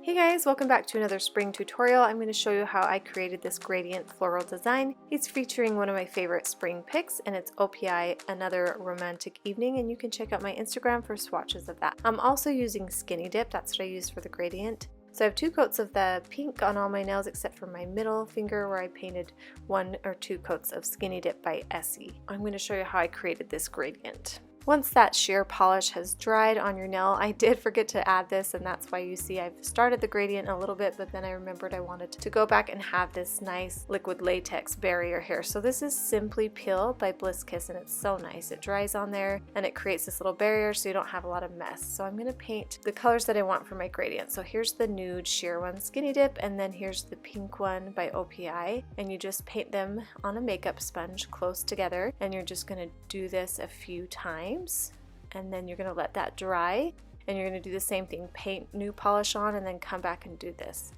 Hey guys, welcome back to another spring tutorial. I'm going to show you how I created this gradient floral design. It's featuring one of my favorite spring picks, and it's OPI Another Ramen-tic Evening, and you can check out my Instagram for swatches of that. I'm also using Skinny Dip, that's what I use for the gradient. So I have 2 coats of the pink on all my nails except for my middle finger where I painted 1 or 2 coats of Skinny Dip by Essie. I'm going to show you how I created this gradient. Once that sheer polish has dried on your nail, I did forget to add this, and that's why you see I've started the gradient a little bit, but then I remembered I wanted to go back and have this nice liquid latex barrier here. So this is Simply Peel by Bliss, and it's so nice. It dries on there and it creates this little barrier so you don't have a lot of mess. So I'm going to paint the colors that I want for my gradient. So here's the nude sheer one, Skinny Dip, and then here's the pink one by OPI, and you just paint them on a makeup sponge close together, and you're just going to do this a few times. And then you're going to let that dry, and you're going to do the same thing, paint new polish on, and then come back and do this.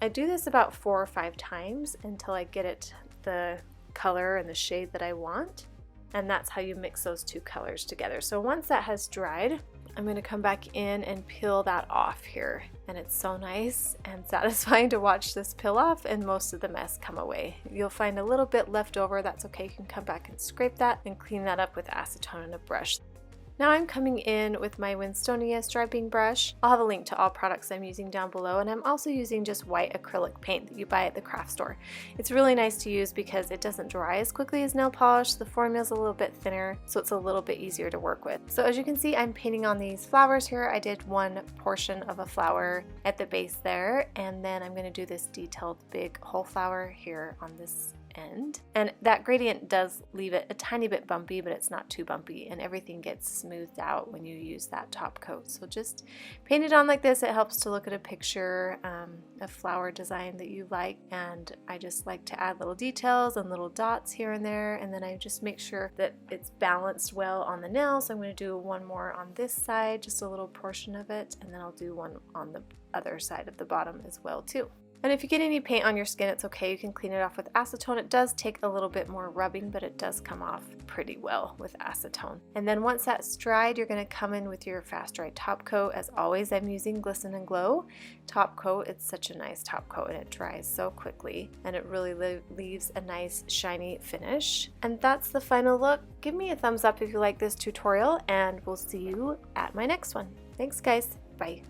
I do this about 4 or 5 times until I get it the color and the shade that I want, and that's how you mix those 2 colors together. So once that has dried, I'm going to come back in and peel that off here, and it's so nice and satisfying to watch this peel off and most of the mess come away. You'll find a little bit left over, that's okay. You can come back and scrape that and clean that up with acetone and a brush. Now I'm coming in with my Winstonia striping brush. I'll have a link to all products I'm using down below, and I'm also using just white acrylic paint that you buy at the craft store. It's really nice to use because it doesn't dry as quickly as nail polish. The formula is a little bit thinner, so it's a little bit easier to work with. So as you can see, I'm painting on these flowers here. I did one portion of a flower at the base there, and then I'm going to do this detailed big whole flower here on this end. And that gradient does leave it a tiny bit bumpy, but it's not too bumpy, and everything gets smoothed out when you use that top coat. So just paint it on like this. It helps to look at a picture, a flower design that you like, and I just like to add little details and little dots here and there, and then I just make sure that it's balanced well on the nail. So I'm going to do one more on this side, just a little portion of it, and then I'll do one on the other side of the bottom as well too. And if you get any paint on your skin, it's okay. You can clean it off with acetone. It does take a little bit more rubbing, but it does come off pretty well with acetone. And then once that's dried, you're going to come in with your fast dry top coat. As always, I'm using Glisten and Glow top coat. It's such a nice top coat, and it dries so quickly, and it really leaves a nice shiny finish. And that's the final look. Give me a thumbs up if you like this tutorial, and we'll see you at my next one. Thanks guys. Bye.